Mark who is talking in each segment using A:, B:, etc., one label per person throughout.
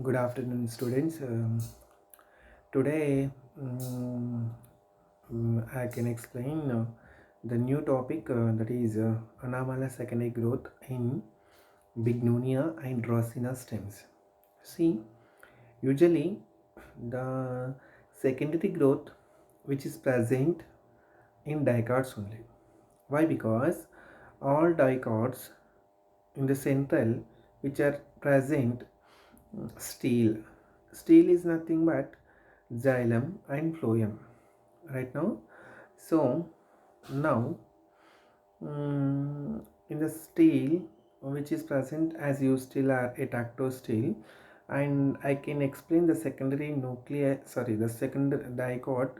A: Good afternoon, students. Today, I can explain the new topic that is anomalous secondary growth in Bignonia and Drosina stems. See, usually the secondary growth which is present in dicots only. Why? Because all dicots in the central which are present steel. Steel is nothing but xylem and phloem right now. So now in the steel which is present as U steel or atacto steel, and I can explain the secondary the second dicot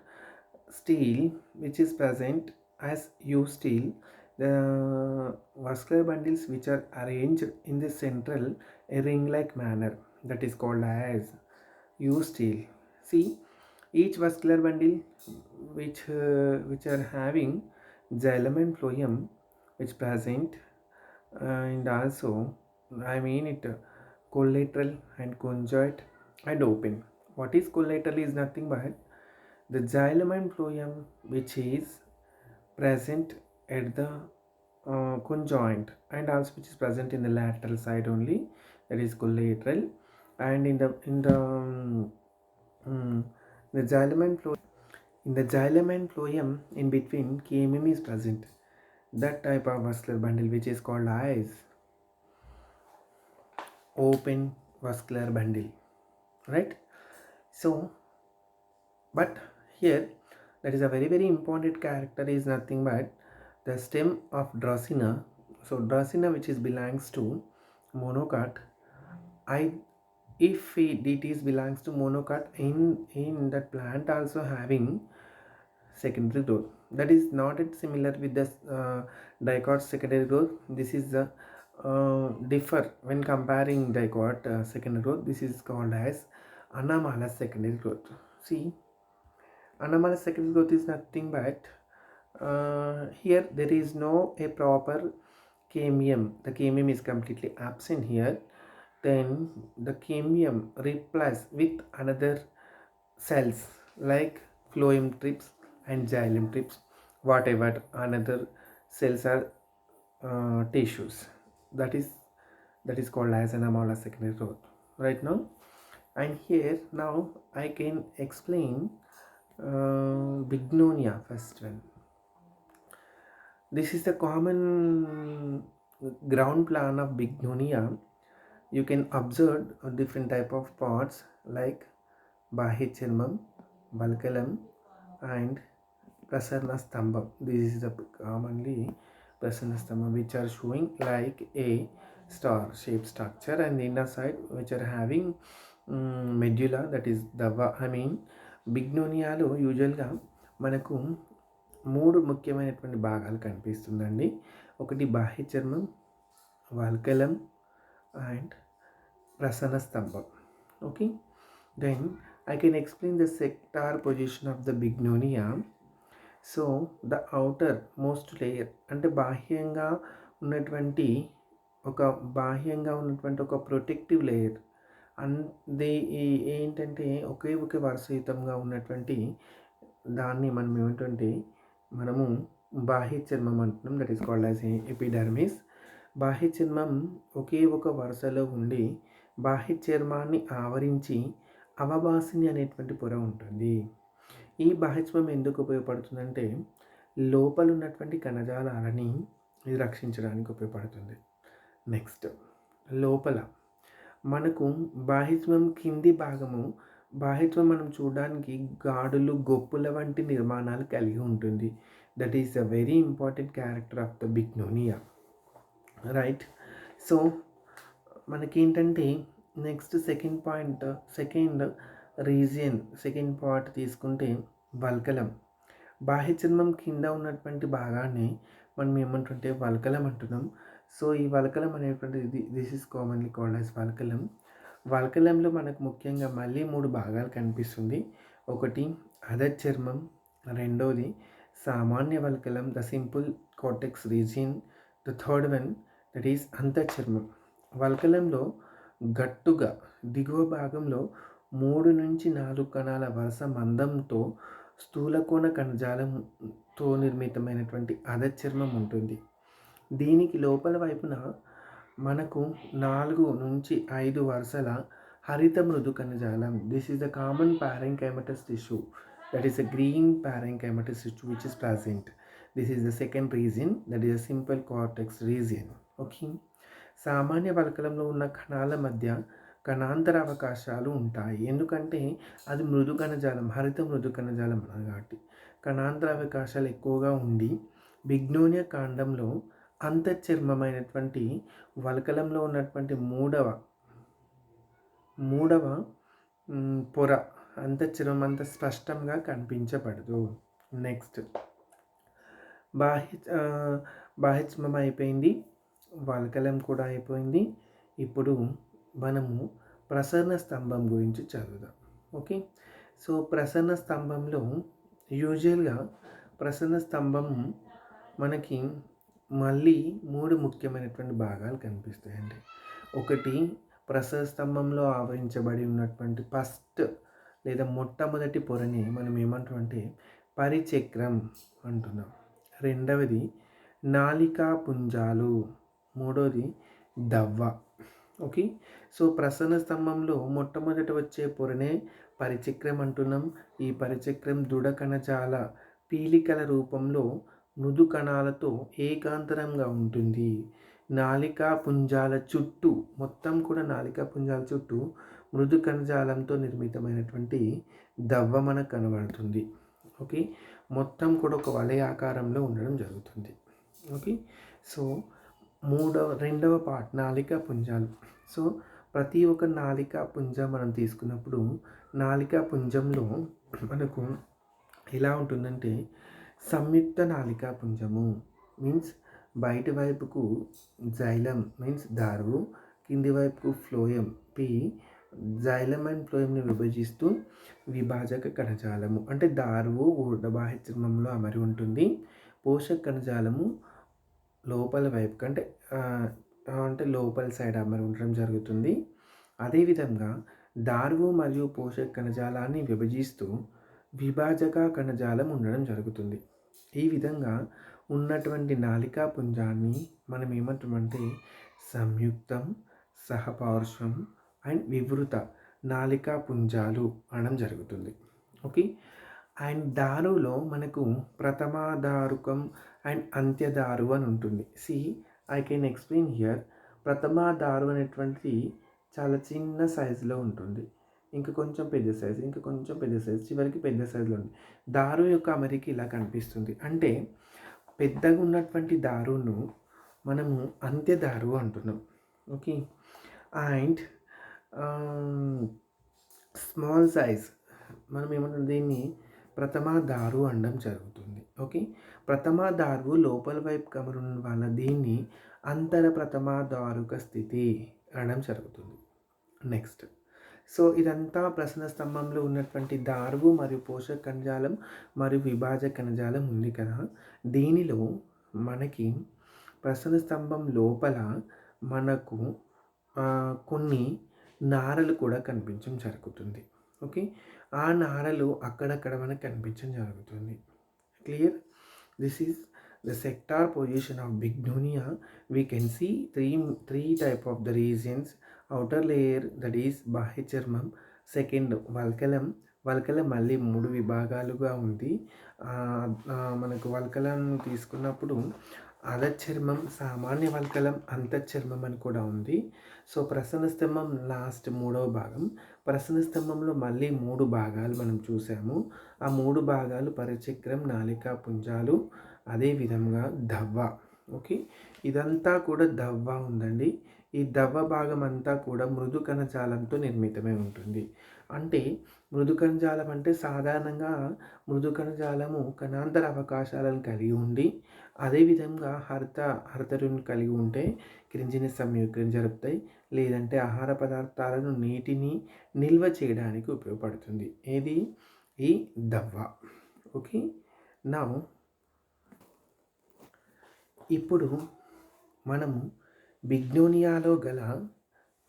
A: steel which is present as U steel. The vascular bundles which are arranged in the central a ring like manner, that is called as U steel. See, each vascular bundle which are having xylem and phloem which present, and also I mean it collateral and conjoint and open. What is collateral is nothing but the xylem and phloem which is present at the conjoint, and also which is present in the lateral side only, that is collateral. And mm, the xylem and phloem, in the xylem and phloem in between KMM is present. That type of vascular bundle which is called as open vascular bundle, right? So but here, that is a very important character is nothing but the stem of Dracena. So Dracena which is belongs to monocot. I if it is belongs to monocot, in that plant also having secondary growth. That is not it similar with the dicot secondary growth. This is the differ when comparing dicot secondary growth. This is called as anomalous secondary growth. See, anomalous secondary growth is nothing but here there is no a proper cambium. The cambium is completely absent here. Then the cambium replaced with another cells like phloem trips and xylem trips, whatever another cells are tissues. That is called as an anomalous secondary growth right now. And here now I can explain Bignonia first one. This is the common ground plan of Bignonia. You can observe different type of parts like Bahichelmum, Balkalam, and Prasanna Stambam. This is the commonly Prasanna Stambam which are showing like a star shaped structure, and the inner side which are having medulla, that is the బిగ్నోనియాలో యూజువల్గా మనకు మూడు ముఖ్యమైనటువంటి భాగాలు కనిపిస్తుందండి. ఒకటి బాహ్య చర్మం, వాల్కలం and ప్రసన్న స్తంభం. Okay, then I can explain the sector position of the bignonia. So the outer most layer అంటే బాహ్యంగా ఉన్నటువంటి ఒక ప్రొటెక్టివ్ లేయర్ అది ఏంటంటే ఒకే వరుసయుతంగా ఉన్నటువంటి దాన్ని మనము బాహ్య చర్మం అంటున్నాం. That is called as epidermis. బాహ్య చర్మం ఒకే ఒక వరుసలో ఉండి బాహ్య చర్మాన్ని ఆవరించి అవబాసిని అనేటువంటి పొర ఉంటుంది. ఈ బాహ్య చర్మం ఎందుకు ఉపయోగపడుతుందంటే లోపల ఉన్నటువంటి కణజాలాలని ఇది రక్షించడానికి ఉపయోగపడుతుంది. నెక్స్ట్, లోపల మనకు బాహ్యచర్మం కింది భాగము, బాహ్యచర్మం మనం చూడడానికి గాడులు, గొప్పుల వంటి నిర్మాణాలు కలిగి ఉంటుంది. That is a very important character of the bignonia, right? So మనకేంటంటే నెక్స్ట్ సెకండ్ పార్ట్ తీసుకుంటే వల్కలం. బాహ్యచర్మం కింద ఉన్నటువంటి భాగాన్ని మనం ఏమంటుంటే వల్కలం అంటున్నాం. సో ఈ వల్కలం అనేటువంటిది this is commonly called as వల్కలం. వల్కలంలో మనకు ముఖ్యంగా మళ్ళీ 3 భాగాలు కనిపిస్తుంది. ఒకటి అధర్ చర్మం, రెండోది సామాన్య వల్కలం, the simple cortex region, the third one that is అంతఃచర్మం. వల్కలంలో గట్టుగా దిగువ భాగంలో 3 నుంచి 4 కణాల వరుస మందంతో స్థూలకోణ కణజాలంతో నిర్మితమైనటువంటి అధచర్మం ఉంటుంది. దీనికి లోపల వైపున మనకు 4 నుంచి 5 వరుసల హరిత మృదు కణజాలం. This is the common parenchymatous tissue, that is a green parenchymatous tissue which is present. This is the second region, that is a simple cortex region. Okay. సామాన్య వల్కలంలో ఉన్న కణాల మధ్య కణాంతర అవకాశాలు ఉంటాయి. ఎందుకంటే అది మృదు కణజాలం, హరిత మృదు కణజాలం కాబట్టి కణాంతర అవకాశాలు ఎక్కువగా ఉండి బిగ్నోనియా కాండంలో అంతఃచర్మమైనటువంటి వల్కలంలో ఉన్నటువంటి మూడవ పొర అంతఃచర్మం అంత స్పష్టంగా కనిపించబడదు. నెక్స్ట్ బాహ్యచర్మం అయిపోయింది, వల్కలం కూడా అయిపోయింది. ఇప్పుడు మనము ప్రసరణ స్తంభం గురించి చదువుదాం. ఓకే. సో ప్రసరణ స్తంభంలో యూజువల్గా ప్రసరణ స్తంభం మనకి మళ్ళీ 3 ముఖ్యమైనటువంటి భాగాలు కనిపిస్తాయండి. ఒకటి ప్రసరణ స్తంభంలో ఆవరించబడి ఉన్నటువంటి ఫస్ట్ లేదా మొట్టమొదటి పొరని మనం ఏమంటామంటే పరిచక్రం అంటున్నాం. రెండవది నాళికా పుంజాలు, మూడోది దవ్వ. ఓకే. సో ప్రసరణ స్తంభంలో మొట్టమొదట వచ్చే పొరనే పరిచక్రం అంటున్నాం. ఈ పరిచక్రం దృఢ కణజాల పీలికల రూపంలో మృదు కణాలతో ఏకాంతరంగా ఉంటుంది. నాళికా పుంజాల చుట్టూ మొత్తం కూడా నాళికా పుంజాల చుట్టూ మృదు కణజాలంతో నిర్మితమైనటువంటి దవ్వ మనకు కనబడుతుంది. ఓకే. మొత్తం కూడా ఒక వలయాకారంలో ఉండడం జరుగుతుంది. ఓకే. సో రెండవ పార్ట్ నాళికా పుంజాలు. సో ప్రతి ఒక్క నాళికా పుంజం మనం తీసుకున్నప్పుడు నాళికా పుంజంలో మనకు ఎలా ఉంటుందంటే సంయుక్త నాళికా పుంజము మీన్స్ బయటి వైపుకు జైలం మీన్స్ దారువు, కింది వైపుకు ఫ్లోయం పి, జైలం అండ్ ఫ్లోయంని విభజిస్తూ విభాజక కణజాలము అంటే దారువు బాహ్య చర్మంలో అమరి ఉంటుంది. పోషక కణజాలము లోపల వైపు అంటే లోపల సైడ్ అమరి ఉండడం జరుగుతుంది. అదేవిధంగా దారువు మరియు పోషక కణజాలాన్ని విభజిస్తూ విభాజక కణజాలం ఉండడం జరుగుతుంది. ఈ విధంగా ఉన్నటువంటి నాళికా పుంజాన్ని మనం ఏమంటామంటే సంయుక్తం, సహపార్శ్వం అండ్ వివృత నాళికా పుంజాలు అనడం జరుగుతుంది. ఓకే. అండ్ దారులో మనకు ప్రథమాదారుకం అండ్ అంత్యదారు అని ఉంటుంది. I can explain here. ప్రథమాదారు అనేటువంటిది చాలా చిన్న సైజులో ఉంటుంది, ఇంకా కొంచెం పెద్ద సైజు, ఇంకా కొంచెం పెద్ద సైజు, చివరికి పెద్ద సైజులో ఉంది. దారు యొక్క అమరిక ఇలా కనిపిస్తుంది. అంటే పెద్దగా ఉన్నటువంటి దారును మనము అంత్యదారు అంటున్నాం. ఓకే. అండ్ స్మాల్ సైజ్ మనం ఏమంటాం దీన్ని ప్రథమాదారు అనడం జరుగుతుంది. ఓకే. ప్రథమాదారు లోపల వైపు కమరున్న వల్ల దీన్ని అంతర ప్రథమాదారుక స్థితి అనడం జరుగుతుంది. నెక్స్ట్ సో ఇదంతా ప్రసరణ స్తంభంలో ఉన్నటువంటి దారువు మరియు పోషక కణజాలం మరియు విభాజక కణజాలం ఉంది కదా. దీనిలో మనకి ప్రసరణ స్తంభం లోపల మనకు కొన్ని నారలు కూడా కనిపించడం జరుగుతుంది. ఓకే. ఆ నారలు అక్కడక్కడ మనకు కనిపించడం జరుగుతుంది. Clear? This is the sector position of Bignonia. We can see three type of the regions. Outer layer, that is బాహ్య చర్మం. సెకండ్ వల్కలం. వల్కలం మళ్ళీ 3 విభాగాలుగా ఉంది. మనకు వల్కలం తీసుకున్నప్పుడు అధచర్మం, సామాన్య వల్కలం, అంతఃచర్మం అని కూడా ఉంది. సో ప్రసరణ స్తంభం లాస్ట్ 3వ భాగం. ప్రసరణ స్తంభంలో మళ్ళీ 3 భాగాలు మనం చూసాము. ఆ 3 భాగాలు పరిచక్రం, నాళికా పుంజాలు, అదేవిధంగా దవ్వ. ఓకే. ఇదంతా కూడా దవ్వ ఉందండి. ఈ దవ్వ భాగం అంతా కూడా మృదు కణజాలంతో నిర్మితమై ఉంటుంది. అంటే మృదు కణజాలం అంటే సాధారణంగా మృదు కణజాలము కణాంతర అవకాశాలను కలిగి ఉండి అదేవిధంగా హరితరుని కలిగి ఉంటే క్రిందిన సంయోగం జరుపుతాయి. లేదంటే ఆహార పదార్థాలను నీటిని నిల్వ చేయడానికి ఉపయోగపడుతుంది. ఏది? ఈ దవ్వ. ఓకే. నా ఇప్పుడు మనము బిగ్నోనియాలో గల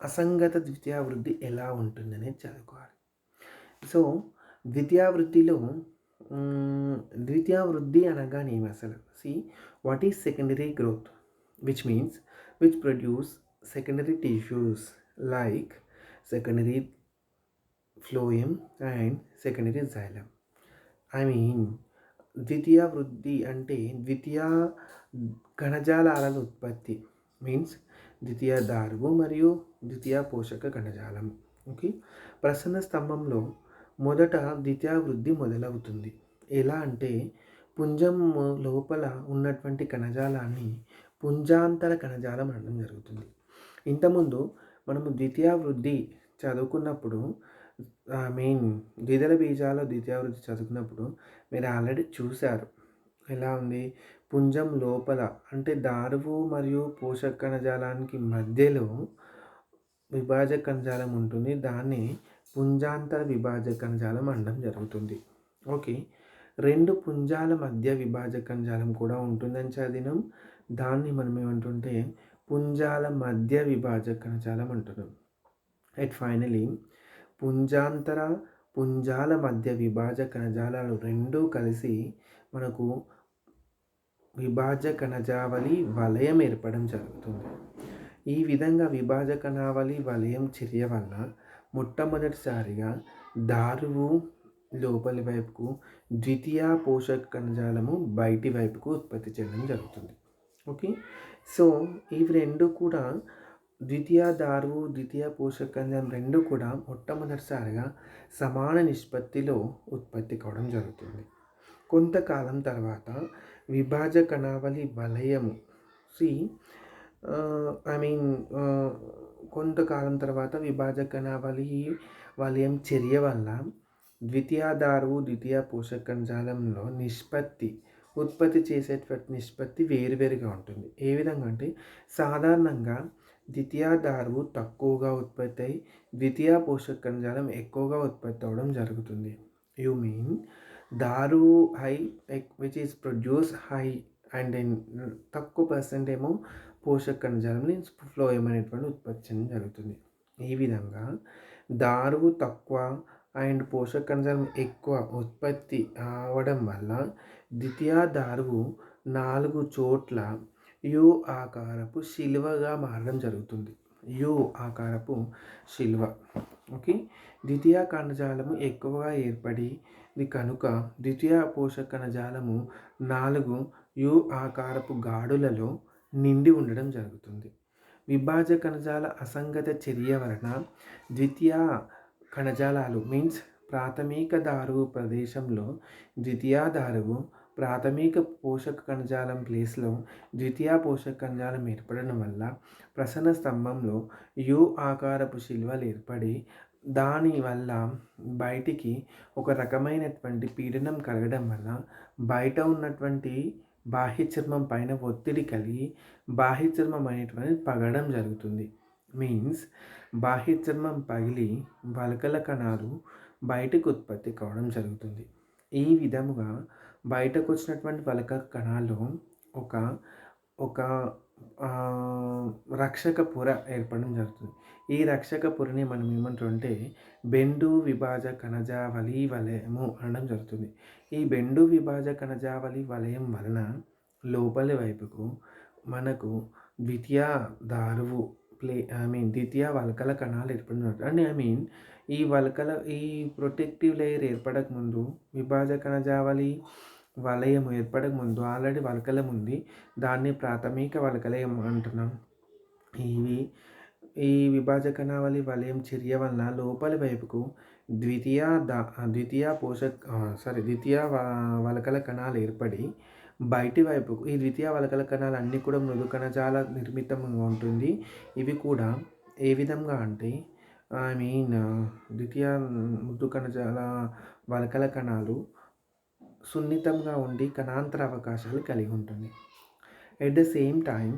A: అసంగత ద్వితీయ వృద్ధి ఎలా ఉంటుందనేది చదువుకోవాలి. సో ద్వితీయ వృద్ధిలో ద్వితీయ వృద్ధి అనగానే ఏమి అసలు? What is secondary growth, which means which produce secondary tissues like secondary phloem and secondary xylem. I mean, ద్వితీయ వృద్ధి అంటే ద్వితీయ కణజాలాల ఉత్పత్తి మీన్స్ ద్వితీయ దారువు మరియు ద్వితీయ పోషక కణజాలం. ఓకే, ప్రసన్న స్తంభంలో మొదట ద్వితీయ వృద్ధి మొదలవుతుంది. ఎలా అంటే పుంజం లోపల ఉన్నటువంటి కణజాలాన్ని పుంజాంతర కణజాలం అనడం జరుగుతుంది. ఇంతకుముందు మనము ద్వితీయ వృద్ధి చదువుకున్నప్పుడు మెయిన్ ద్విదళ బీజాలు ద్వితీయ వృద్ధి చదువుకున్నప్పుడు మీరు ఆల్రెడీ చూశారు. ఎలా ఉంది? పుంజం లోపల అంటే దారువు మరియు పోషక కణజాలానికి మధ్యలో విభాజక కణజాలం ఉంటుంది. దాన్ని పుంజాంతర విభాజక కణజాలం అనడం జరుగుతుంది. ఓకే, రెండు పుంజాల మధ్య విభాజక కణజాలం కూడా ఉంటుందని చదివినాం. దాన్ని మనం ఏమంటుంటే పుంజాల మధ్య విభాజక కణజాలం అంటున్నాం. అండ్ ఫైనలీ పుంజాల మధ్య విభాజక కణజాలాలు రెండూ కలిసి మనకు విభాజక కణజావళి వలయం ఏర్పడడం జరుగుతుంది. ఈ విధంగా విభాజక కణావళి వలయం చర్య వల్ల మొట్టమొదటిసారిగా దారువు లోపలి వైపుకు, ద్వితీయ పోషక కణజాలము బయటి వైపుకు ఉత్పత్తి చేయడం జరుగుతుంది. ఓకే, సో ఇవి రెండు కూడా ద్వితీయ దారువు ద్వితీయ పోషక కణజాలం రెండు కూడా మొట్టమొదటిసారిగా సమాన నిష్పత్తిలో ఉత్పత్తి కావడం జరుగుతుంది. కొంతకాలం తర్వాత విభాజక కణావళి వలయము కొంతకాలం తర్వాత విభాజక కణావళి వలయం చర్య వల్ల ద్వితీయ దారువు ద్వితీయ పోషక కణజాలంలో ఉత్పత్తి చేసేటువంటి నిష్పత్తి వేరువేరుగా ఉంటుంది. ఏ విధంగా అంటే సాధారణంగా ద్వితీయ దారువు తక్కువగా ఉత్పత్తి అయి ద్వితీయ పోషక కణజాలం ఎక్కువగా ఉత్పత్తి అవ్వడం జరుగుతుంది. యూ మీన్ దారువు high which is produce high and తక్కువ పర్సెంట్ ఏమో పోషక కణజాలం మీన్స్ ఫ్లోయం అనేటువంటి ఉత్పత్తి చేయడం జరుగుతుంది. ఈ విధంగా దారువు తక్కువ అండ్ పోషక కణజాలం ఎక్కువ ఉత్పత్తి అవ్వడం వల్ల ద్వితీయ దారువు 4 చోట్ల యు ఆకారపు శిలువగా మారడం జరుగుతుంది. యు ఆకారపు శిలువ. ఓకే, ద్వితీయ కణజాలము ఎక్కువగా ఏర్పడింది కనుక ద్వితీయ పోషక కణజాలము 4 యు ఆకారపు గాడులలో నిండి ఉండడం జరుగుతుంది. విభాజక కణజాల అసంగత చర్య వలన ద్వితీయ కణజాలాలు మీన్స్ ప్రాథమిక దారువు ప్రదేశంలో ద్వితీయ దారువు, ప్రాథమిక పోషక కణజాలం ప్లేస్లో ద్వితీయ పోషక కణజాలం ఏర్పడడం వల్ల ప్రసన్న స్తంభంలో యు ఆకారపు శిల్వలు ఏర్పడి దానివల్ల బయటికి ఒక రకమైనటువంటి పీడనం కలగడం వల్ల బయట ఉన్నటువంటి బాహ్య చర్మం పైన ఒత్తిడి కలిగి బాహ్య చర్మం అనేటువంటిది పగలడం జరుగుతుంది. మీన్స్ బాహ్య చర్మం పగిలి వలకల కణాలు బయటకు ఉత్పత్తి కావడం జరుగుతుంది. ఈ విధముగా బయటకు వచ్చినటువంటి వలక కణాలు ఒక రక్షక పొర ఏర్పడడం జరుగుతుంది. ఈ రక్షక పొరని మనం ఏమంటామంటే బెండు విభాజక కణజావళి వలయము అనడం జరుగుతుంది. ఈ బెండు విభాజక కణజావళి వలయం వలన లోపలి వైపుకు మనకు ద్వితీయ దారువు ద్వితీయ వలకల కణాలు ఏర్పడడం జరుగుతుంది. ఈ ప్రొటెక్టివ్ లేయర్ ఏర్పడక ముందు విభాజక కణజావళి వలయం ఏర్పడక ముందు ఆల్రెడీ వలకలం ఉంది. దాన్ని ప్రాథమిక వలకలయం అంటున్నాం. ఈ విభాజక కణావళి వలయం చర్య వలన లోపలి వైపుకు ద్వితీయ వలకల కణాలు ఏర్పడి బయటి వైపుకు ఈ ద్వితీయ వలకల కణాలు అన్నీ కూడా మృదు కణజాల నిర్మితంగా ఉంటుంది. ఇవి కూడా ఏ విధంగా అంటే ద్వితీయ మృదు కణజాల వలకల కణాలు సున్నితంగా ఉండి కణాంతర అవకాశాలు కలిగి ఉంటుంది. ఎట్ ద సేమ్ టైం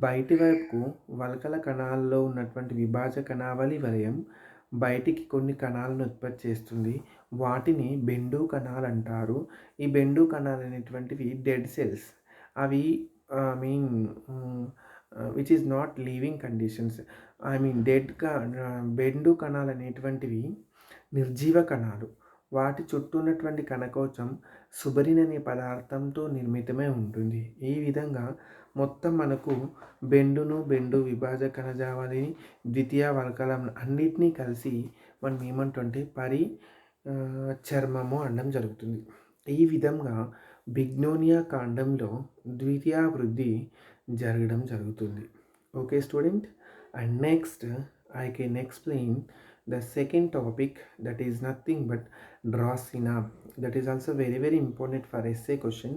A: బయటి వైపుకు వలకల కణాల్లో ఉన్నటువంటి విభాజక కణావళి వలయం బయటికి కొన్ని కణాలను ఉత్పత్తి చేస్తుంది. వాటిని బెండు కణాలు అంటారు. ఈ బెండు కణాలు అనేటువంటివి డెడ్ సెల్స్. అవి which is not living conditions. I mean బెండు కణాలు అనేటువంటివి నిర్జీవ కణాలు. వాటి చుట్టూ ఉన్నటువంటి కణకవచం సుబరిన్ అనే పదార్థంతో నిర్మితమై ఉంటుంది. ఈ విధంగా మొత్తం మనకు బెండు విభాజక కణజావళిని ద్వితీయ వల్కలం అన్నిటినీ కలిసి మనం ఏమంటుంటే చర్మము అనడం జరుగుతుంది. ఈ విధంగా బిగ్నోనియా కాండంలో ద్వితీయ వృద్ధి జరగడం జరుగుతుంది. Okay student, and next I can explain the second topic, that is nothing but Dracaena. That is also very very important for essay question.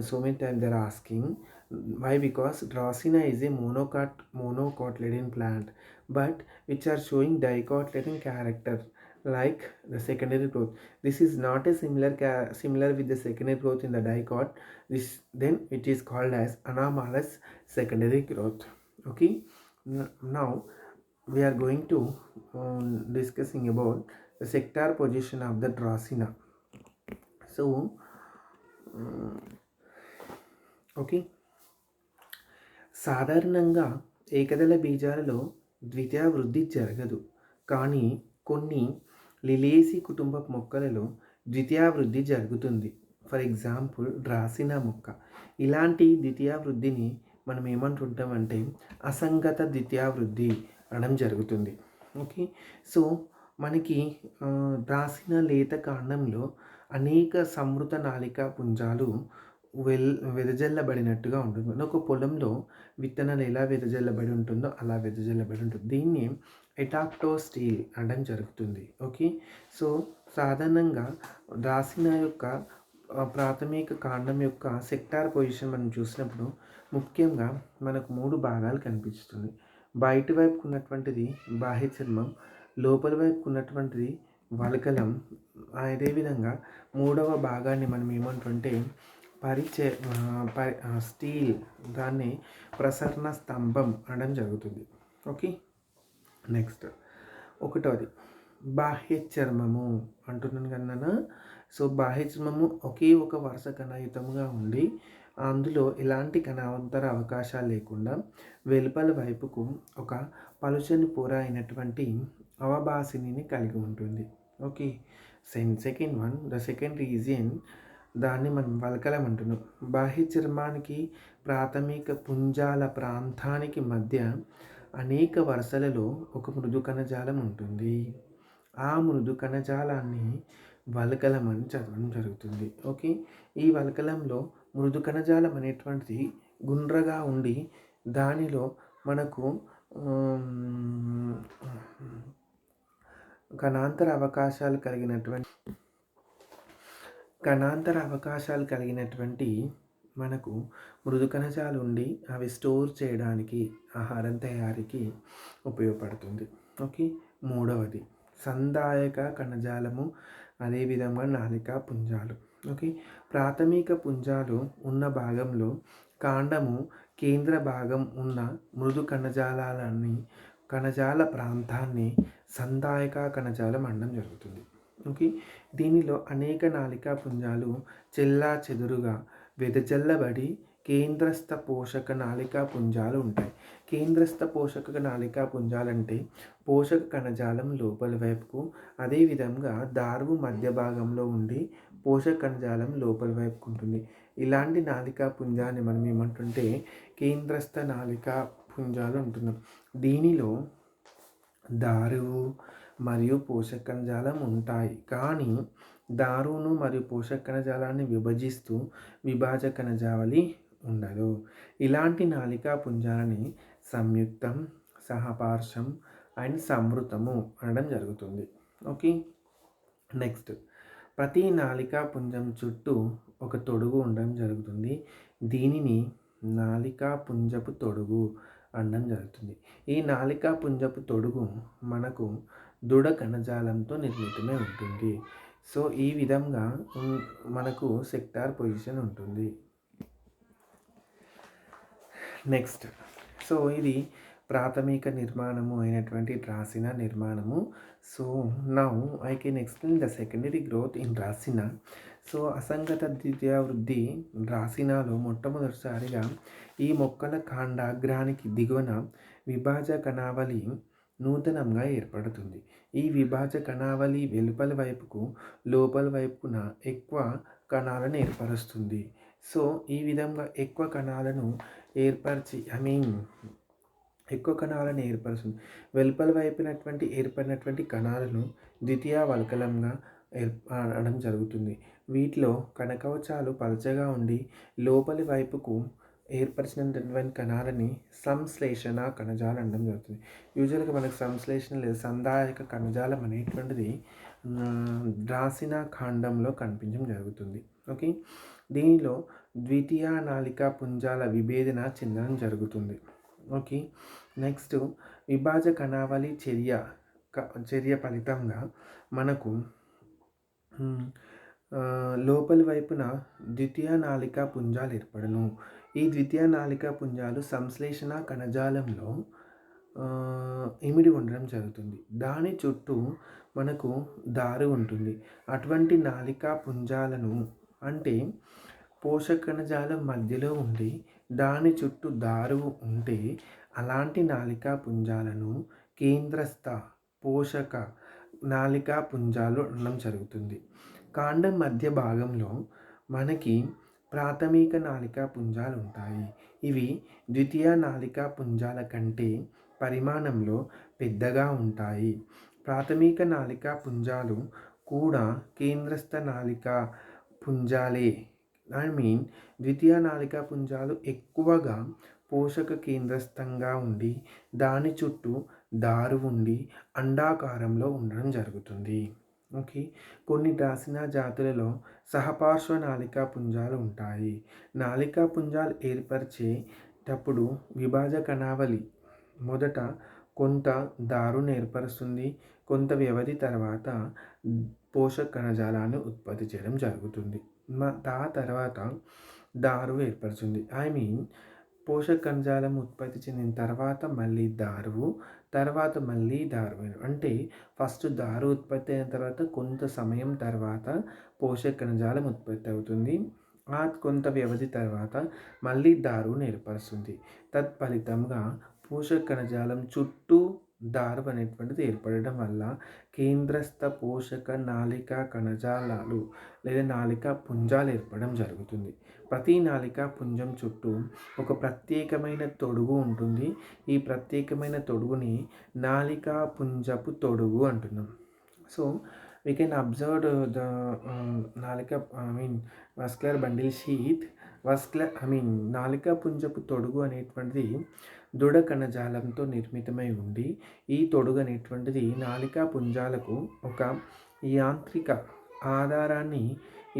A: So many times they are asking. Why? Because Dracaena is a monocotyledon plant, but which are showing dicotyledon character like the secondary growth. This is not a similar with the secondary growth in the dicot. Then it is called as anomalous secondary growth. Okay, now we are going to discussing about the sector position of the Dracaena. So okay, సాధారణంగా ఏకదళ బీజాలలో ద్వితీయ వృద్ధి జరగదు, కానీ కొన్ని లిలియేసి కుటుంబ మొక్కలలో ద్వితీయ వృద్ధి జరుగుతుంది. ఫర్ ఎగ్జాంపుల్ డ్రాసినా మొక్క. ఇలాంటి ద్వితీయ వృద్ధిని మనం ఏమంటుంటామంటే అసంగత ద్వితీయ వృద్ధి అనడం జరుగుతుంది. ఓకే, సో మనకి డ్రాసినా లేత కాండంలో అనేక సమృత నాళికా పుంజాలు వెదజల్లబడినట్టుగా ఉంటుంది. ఒక పొలంలో విత్తనాలు ఎలా వెదజల్లబడి ఉంటుందో అలా వెదజల్లబడి ఉంటుంది. దీన్ని ఎటాక్టోస్టీల్ అనడం జరుగుతుంది. ఓకే, సో సాధారణంగా డ్రాసినా యొక్క ప్రాథమిక కాండం యొక్క సెక్టార్ పొజిషన్ మనం చూసినప్పుడు ముఖ్యంగా మనకు 3 భాగాలు కనిపిస్తుంది. బయటి వైపుకు ఉన్నటువంటిది బాహ్య చర్మం, లోపల వైపుకు ఉన్నటువంటిది వల్కలం. అదేవిధంగా 3వ భాగాన్ని మనం ఏమంటుంటే స్టీల్, దాన్ని ప్రసరణ స్తంభం అనడం జరుగుతుంది. ఓకే, నెక్స్ట్ 1వది బాహ్య చర్మము అంటున్నాను కన్నా. సో బాహ్య చర్మము ఒకే ఒక వరుస కణయుతంగా ఉండి అందులో ఎలాంటి కణాంతర అవకాశాలు లేకుండా వెలుపల వైపుకు ఒక పలుచని పొర అయినటువంటి అవభాసిని కలిగి ఉంటుంది. Okay, second one, the second region, దాన్ని మనం వల్కలం అంటున్నాం. బాహ్య చర్మానికి ప్రాథమిక పుంజాల ప్రాంతానికి మధ్య అనేక వరుసలలో ఒక మృదు కణజాలం ఉంటుంది. ఆ మృదు కణజాలాన్ని వల్కలం అని చదవడం జరుగుతుంది. ఓకే, ఈ వల్కలంలో మృదు కణజాలం అనేటువంటిది గుండ్రగా ఉండి దానిలో మనకు కణాంతర అవకాశాలు కలిగినటువంటి మనకు మృదు కణజాలు ఉండి అవి స్టోర్ చేయడానికి, ఆహారం తయారీకి ఉపయోగపడుతుంది. ఓకే, 3వది సందాయక కణజాలము, అదేవిధంగా నాళికా పుంజాలు. ఓకే, ప్రాథమిక పుంజాలు ఉన్న భాగంలో కాండము కేంద్ర భాగం ఉన్న మృదు కణజాల ప్రాంతాన్ని సందాయక కణజాలం అనడం జరుగుతుంది. ఓకే, దీనిలో అనేక నాళికా పుంజాలు చెల్లాచెదురుగా వెదజల్లబడి కేంద్రస్థ పోషక నాళికా పుంజాలు ఉంటాయి. కేంద్రస్థ పోషక నాళికా పుంజాలంటే పోషక కణజాలం లోపల వైపుకు, అదేవిధంగా దారువు మధ్య భాగంలో ఉండి పోషక కణజాలం లోపల వైపుకు ఉంటుంది. ఇలాంటి నాళికా పుంజాన్ని మనం ఏమంటుంటే కేంద్రస్థ నాళికా పుంజాలు అంటున్నాం. దీనిలో దారువు మరియు పోషక కణజాలం ఉంటాయి, కానీ దారువును మరియు పోషక కణజాలాన్ని విభజిస్తూ విభాజక కణజావళి ఉండదు. ఇలాంటి నాళికా పుంజాలని సంయుక్తం, సహపార్శ్వం అండ్ సంవృతము అనడం జరుగుతుంది. ఓకే, నెక్స్ట్ ప్రతి నాళికా పుంజం చుట్టూ ఒక తొడుగు ఉండడం జరుగుతుంది. దీనిని నాళికా పుంజపు తొడుగు అనడం జరుగుతుంది. ఈ నాళికా పుంజపు తొడుగు మనకు దృఢ కణజాలంతో నిర్మితమై ఉంటుంది. సో ఈ విధంగా మనకు సెక్టార్ పొజిషన్ ఉంటుంది. నెక్స్ట్, సో ఇది ప్రాథమిక నిర్మాణము అయినటువంటి డ్రాసినా నిర్మాణము. So now I can explain the secondary growth in dracaena. So అసంగత ద్వితీయావృద్ధి డ్రాసినాలో మొట్టమొదటిసారిగా ఈ మొక్కల కాండాగ్రానికి దిగువన విభాజ కణావళి నూతనంగా ఏర్పడుతుంది. ఈ విభాజ కణావళి వెలుపలి వైపుకు లోపలి వైపున ఎక్కువ కణాలను ఏర్పరుస్తుంది. సో ఈ విధంగా ఎక్కువ కణాలను ఏర్పరుస్తుంది. వెలుపల వైపునటువంటి ఏర్పడినటువంటి కణాలను ద్వితీయ వల్కలంగా ఏర్పడడం జరుగుతుంది. వీటిలో కణకవచాలు పలచగా ఉండి లోపలి వైపుకు ఏర్పరిచినటువంటి కణాలని సంశ్లేషణ కణజాలం అనడం జరుగుతుంది. యూజువల్గా మనకు సంశ్లేషణ లేదా సంధాయక కణజాలం అనేటువంటిది డ్రాసినా ఖండంలో కనిపించడం జరుగుతుంది. ఓకే, దీనిలో ద్వితీయ నాళికా పుంజాల విభేదన చెందడం జరుగుతుంది. ఓకే, నెక్స్ట్ విభాజ కణావళి చర్య ఫలితంగా మనకు లోపలి వైపున ద్వితీయ నాళికా పుంజాలు ఏర్పడును. ఈ ద్వితీయ నాళికా పుంజాలు సంశ్లేషణ కణజాలంలో ఇమిడి ఉండడం జరుగుతుంది. దాని చుట్టూ మనకు దారు ఉంటుంది. అటువంటి నాళికా పుంజాలను అంటే పోషక కణజాలం మధ్యలో ఉండి దాని చుట్టూ దారు ఉంటే అలాంటి నాళికా పుంజాలను కేంద్రస్థ పోషక నాళికా పుంజాలు అనడం జరుగుతుంది. కాండం మధ్య భాగంలో మనకి ప్రాథమిక నాళికా పుంజాలు ఉంటాయి. ఇవి ద్వితీయ నాళికా పుంజాల కంటే పరిమాణంలో పెద్దగా ఉంటాయి. ప్రాథమిక నాళికా పుంజాలు కూడా కేంద్రస్థ నాళికా పుంజాలే. ద్వితీయ నాళికా పుంజాలు ఎక్కువగా పోషక కేంద్రస్థంగా ఉండి దాని చుట్టూ దారు ఉండి అండాకారంలో ఉండడం జరుగుతుంది. ఓకే, కొన్ని డ్రాసినా జాతులలో సహపార్శ్వ నాళికా పుంజాలు ఉంటాయి. నాళికా పుంజాలు ఏర్పరిచేటప్పుడు విభాజ కణావళి మొదట కొంత దారును ఏర్పరుస్తుంది. కొంత వ్యవధి తర్వాత పోషక కణజాలాన్ని ఉత్పత్తి చేయడం జరుగుతుంది. తర్వాత దారు ఏర్పరుస్తుంది. పోషక కణజాలం ఉత్పత్తి చెందిన తర్వాత మళ్ళీ దారువు, తర్వాత మళ్ళీ దారు. అంటే ఫస్ట్ దారు ఉత్పత్తి అయిన తర్వాత కొంత సమయం తర్వాత పోషక కణజాలం ఉత్పత్తి అవుతుంది. ఆ కొంత వ్యవధి తర్వాత మళ్ళీ దారును ఏర్పరుస్తుంది. తత్ఫలితంగా పోషక కణజాలం చుట్టూ దారు అనేటువంటిది ఏర్పడడం వల్ల కేంద్రస్థ పోషక నాళికా కణజాలాలు లేదా నాళికా పుంజాలు ఏర్పడడం జరుగుతుంది. ప్రతి నాళికా పుంజం చుట్టూ ఒక ప్రత్యేకమైన తొడుగు ఉంటుంది. ఈ ప్రత్యేకమైన తొడుగుని నాళికా పుంజపు తొడుగు అంటున్నాం. So we can observe the vascular bundle sheath. నాళికా పుంజపు తొడుగు అనేటువంటిది దృఢ కణజాలంతో నిర్మితమై ఉండి ఈ తొడుగు అనేటువంటిది నాళికా పుంజాలకు ఒక యాంత్రిక ఆధారాన్ని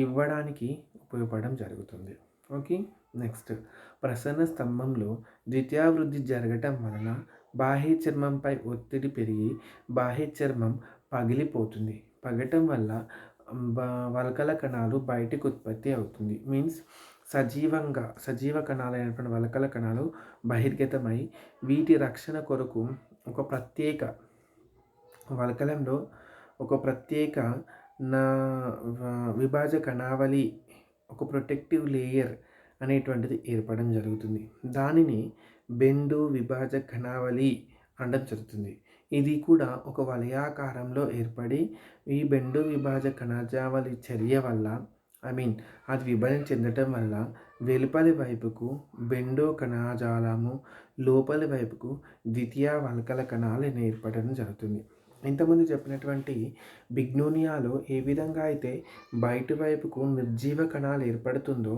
A: ఇవ్వడానికి ఉపయోగపడడం జరుగుతుంది. ఓకే, నెక్స్ట్ ప్రసరణ స్తంభంలో ద్వితీయావృద్ధి జరగటం వలన బాహ్య చర్మంపై ఒత్తిడి పెరిగి బాహ్య చర్మం పగిలిపోతుంది. పగటం వల్ల వలకల కణాలు బయటకు ఉత్పత్తి అవుతుంది. సజీవ కణాలైనటువంటి వలకల కణాలు బహిర్గతమై వీటి రక్షణ కొరకు ఒక ప్రత్యేక వలకలంలో ఒక ప్రత్యేక విభాజ కణావళి ఒక ప్రొటెక్టివ్ లేయర్ అనేటువంటిది ఏర్పడడం జరుగుతుంది. దానిని బెండు విభాజ కణావళి అనడం జరుగుతుంది. ఇది కూడా ఒక వలయాకారంలో ఏర్పడి ఈ బెండు విభాజ కణజావళి చర్య వల్ల అది విభజన చెందటం వల్ల వెలుపలి వైపుకు బెండో కణజాలము, లోపలి వైపుకు ద్వితీయ వల్కల కణాలు ఏర్పడడం జరుగుతుంది. ఇంతకుముందు చెప్పినటువంటి బిగ్నోనియాలో ఏ విధంగా అయితే బయటి వైపుకు నిర్జీవ కణాలు ఏర్పడుతుందో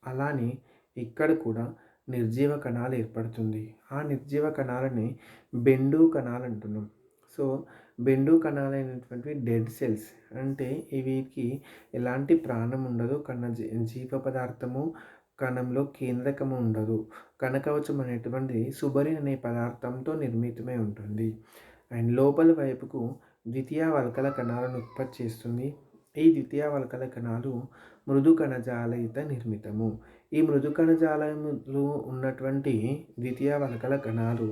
A: అలానే ఇక్కడ కూడా నిర్జీవ కణాలు ఏర్పడుతుంది. ఆ నిర్జీవ కణాలని బెండు కణాలు అంటున్నాం. సో బెండు కణాలు అయినటువంటి డెడ్ సెల్స్ అంటే వీటికి ఎలాంటి ప్రాణం ఉండదు. జీవ పదార్థము కణంలో కేంద్రకము ఉండదు. కణకవచం అనేటువంటి సుబరిన్ అనే పదార్థంతో నిర్మితమై ఉంటుంది. అండ్ లోపలి వైపుకు ద్వితీయ వల్కల కణాలను ఉత్పత్తి చేస్తుంది. ఈ ద్వితీయ వల్కల కణాలు మృదు కణజాలయుత నిర్మితము. ఈ మృదు కణజాలములో ఉన్నటువంటి ద్వితీయ వల్కల కణాలు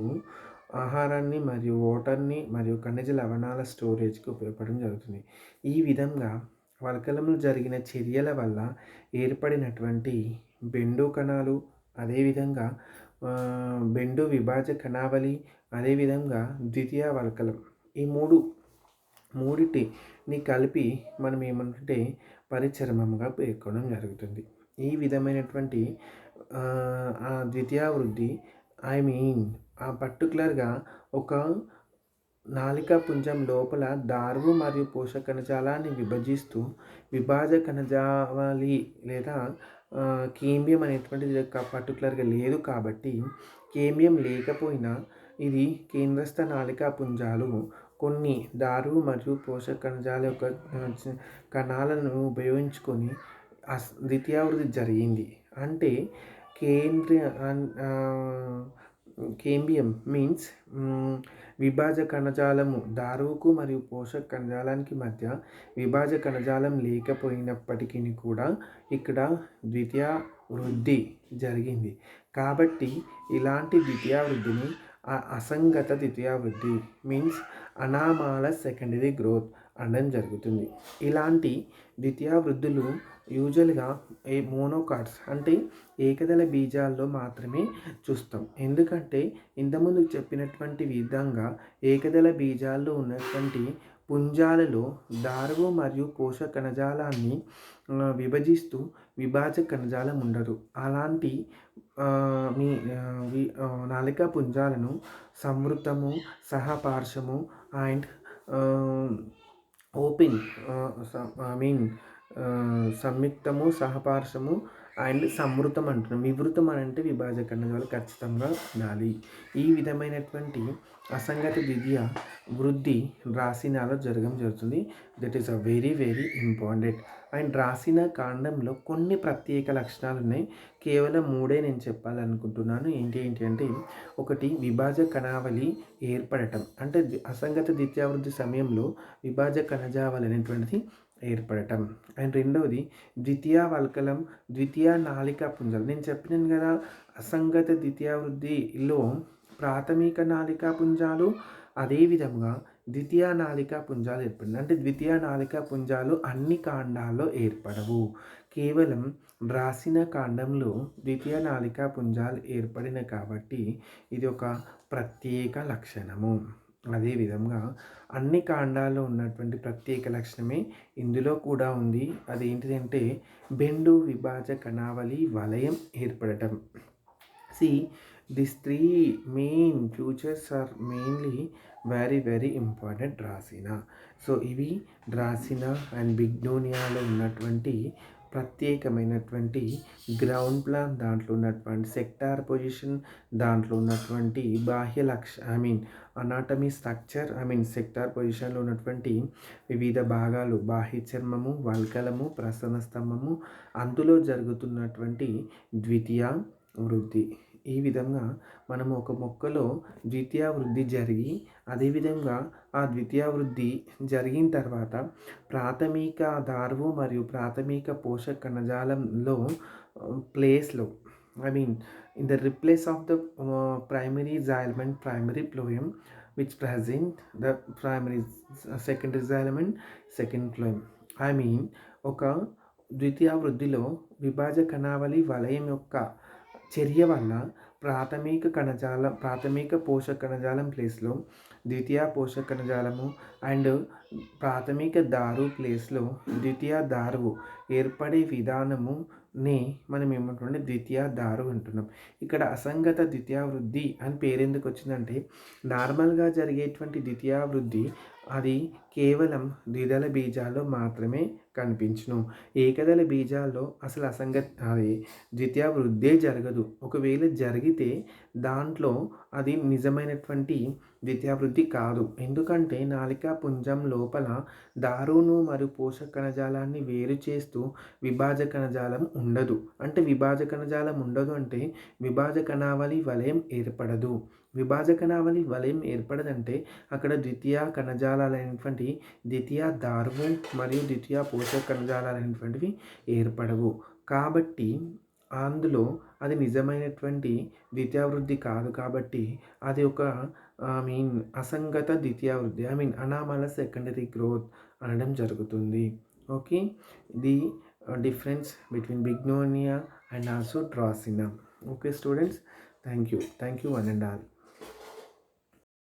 A: ఆహారాన్ని మరియు వాటర్ని మరియు ఖనిజ లవణాల స్టోరేజ్కి ఉపయోగపడడం జరుగుతుంది. ఈ విధంగా వల్కలంలో జరిగిన చర్యల వల్ల ఏర్పడినటువంటి బెండు కణాలు, అదేవిధంగా బెండు విభాజ కణావళి, అదేవిధంగా ద్వితీయ వల్కలం, ఈ మూడిటిని కలిపి మనం ఏమంటే పరిచర్మముగా పేర్కొనడం జరుగుతుంది. ఈ విధమైనటువంటి ద్వితీయ వృద్ధి పర్టికులర్గా ఒక నాళికా పుంజం లోపల దారువు మరియు పోషక కణజాలాన్ని విభజిస్తూ విభాజ కణజావళి లేదా కేంద్రం అనేటువంటిది పర్టికులర్గా లేదు కాబట్టి, కేంద్రం లేకపోయినా ఇది కేంద్రస్థ నాళికా పుంజాలు కొన్ని దారువు మరియు పోషక కణజాల యొక్క కణాలను ఉపయోగించుకొని ద్వితీయావృద్ధి జరిగింది. అంటే కేంద్రియం మీన్స్ విభాజ కణజాలము దారువుకు మరియు పోషక కణజాలానికి మధ్య విభాజ కణజాలం లేకపోయినప్పటికీ కూడా ఇక్కడ ద్వితీయ వృద్ధి జరిగింది. కాబట్టి ఇలాంటి ద్వితీయ వృద్ధిని అసంగత ద్వితీయ వృద్ధి మీన్స్ అనామాల సెకండరీ గ్రోత్ అనడం జరుగుతుంది. ఇలాంటి ద్వితీయ వృద్ధులు యూజువల్గా మోనోకాట్స్ అంటే ఏకదళ బీజాల్లో మాత్రమే చూస్తాం. ఎందుకంటే ఇంతకుముందు చెప్పినటువంటి విధంగా ఏకదళ బీజాల్లో ఉన్నటువంటి పుంజాలలో దారువు మరియు పోషక కణజాలాన్ని విభజిస్తూ విభాజ కణజాలం ఉండదు. అలాంటి నాళికా పుంజాలను సంవృతము, సహపార్శ్వము అండ్ ఓపెన్ సంయుక్తము, సహపార్శ్వము అండ్ సంవృతం అంటున్నాం. వివృతం అని అంటే విభాజ కణజాలు ఖచ్చితంగా ఉండాలి. ఈ విధమైనటువంటి అసంగత ద్వితీయ వృద్ధి డ్రాసినాలో జరుగుతుంది. That is a very very important. And dracaena కాండంలో కొన్ని ప్రత్యేక లక్షణాలు ఉన్నాయి. కేవలం 3 నేను చెప్పాలనుకుంటున్నాను. ఏంటి అంటే, ఒకటి విభాజ కణావళి ఏర్పడటం, అంటే అసంగత ద్వితీయ వృద్ధి సమయంలో విభాజ కణజావళి అనేటువంటిది ఏర్పడటం. అండ్ రెండవది ద్వితీయ వల్కలం, ద్వితీయ నాళికా పుంజాలు. నేను చెప్పినాను కదా, అసంగత ద్వితీయ వృద్ధిలో ప్రాథమిక నాళికా పుంజాలు, అదేవిధంగా ద్వితీయ నాళికా పుంజాలు ఏర్పడింది. అంటే ద్వితీయ నాళికా పుంజాలు అన్ని కాండాల్లో ఏర్పడవు. కేవలం డ్రాసినా కాండంలో ద్వితీయ నాళికా పుంజాలు ఏర్పడిన కాబట్టి ఇది ఒక ప్రత్యేక లక్షణము. అదేవిధంగా అన్ని కాండాల్లో ఉన్నటువంటి ప్రత్యేక లక్షణమే ఇందులో కూడా ఉంది. అదేంటిదంటే బెండు విభాజ కణావళి వలయం ఏర్పడటం. These 3 main features are mainly very very important dracaena. So ఇవి డ్రాసినా అండ్ బిగ్నోనియాలో ఉన్నటువంటి ప్రత్యేకమైనటువంటి గ్రౌండ్ ప్లాన్, దాంట్లో ఉన్నటువంటి సెక్టార్ పొజిషన్, దాంట్లో ఉన్నటువంటి బాహ్య అనాటమీ స్ట్రక్చర్, సెక్టార్ పొజిషన్లో ఉన్నటువంటి వివిధ భాగాలు, బాహ్య చర్మము, వల్కలము, ప్రసన్న స్తంభము, అందులో జరుగుతున్నటువంటి ద్వితీయ వృద్ధి. ఈ విధంగా మనము ఒక మొక్కలో ద్వితీయ వృద్ధి జరిగి, అదేవిధంగా ఆ ద్వితీయ వృద్ధి జరిగిన తర్వాత ప్రాథమిక దారువు మరియు ప్రాథమిక పోషక కణజాలంలో ప్లేస్లో in the replace of the primary xylem, primary phloem which present the primary secondary xylem, second phloem. ఒక ద్వితీయ వృద్ధిలో విభాజ కణావళి వలయం యొక్క చర్య వల్ల ప్రాథమిక పోషక కణజాలం ప్లేస్లో ద్వితీయ పోషక కణజాలము అండ్ ప్రాథమిక దారువు ప్లేస్లో ద్వితీయ దారువు ఏర్పడే విధానముని మనం ఏమంటున్నాం, ద్వితీయ దారువు అంటున్నాం. ఇక్కడ అసంగత ద్వితీయ వృద్ధి అని పేరెందుకు వచ్చిందంటే, నార్మల్గా జరిగేటువంటి ద్వితీయ వృద్ధి అది కేవలం ద్విదళ బీజాల్లో మాత్రమే కనిపించును. ఏకదళ బీజాల్లో అసలు ద్వితీయ వృద్ధే జరగదు. ఒకవేళ జరిగితే దాంట్లో అది నిజమైనటువంటి ద్వితీయ వృద్ధి కాదు. ఎందుకంటే నాళికా పుంజం లోపల దారువును మరియు పోషక కణజాలాన్ని వేరు చేస్తూ విభాజ కణజాలం ఉండదు. అంటే విభాజ కణజాలం ఉండదు అంటే విభాజ కణావళి వలయం ఏర్పడదు. విభాజ కణావళి వలయం ఏర్పడదంటే అక్కడ ద్వితీయ కణజాలాలైనటువంటి ద్వితీయ దారువు మరియు ద్వితీయ పోషక కణజాలాలైనటువంటివి ఏర్పడవు. కాబట్టి అందులో అది నిజమైనటువంటి ద్వితీయ వృద్ధి కాదు. కాబట్టి అది ఒక అసంగత ద్వితీయ వృద్ధి, అనామల సెకండరీ గ్రోత్ అనడం జరుగుతుంది. Okay, the difference between bignonia and also dracaena. Okay students, thank you one and all.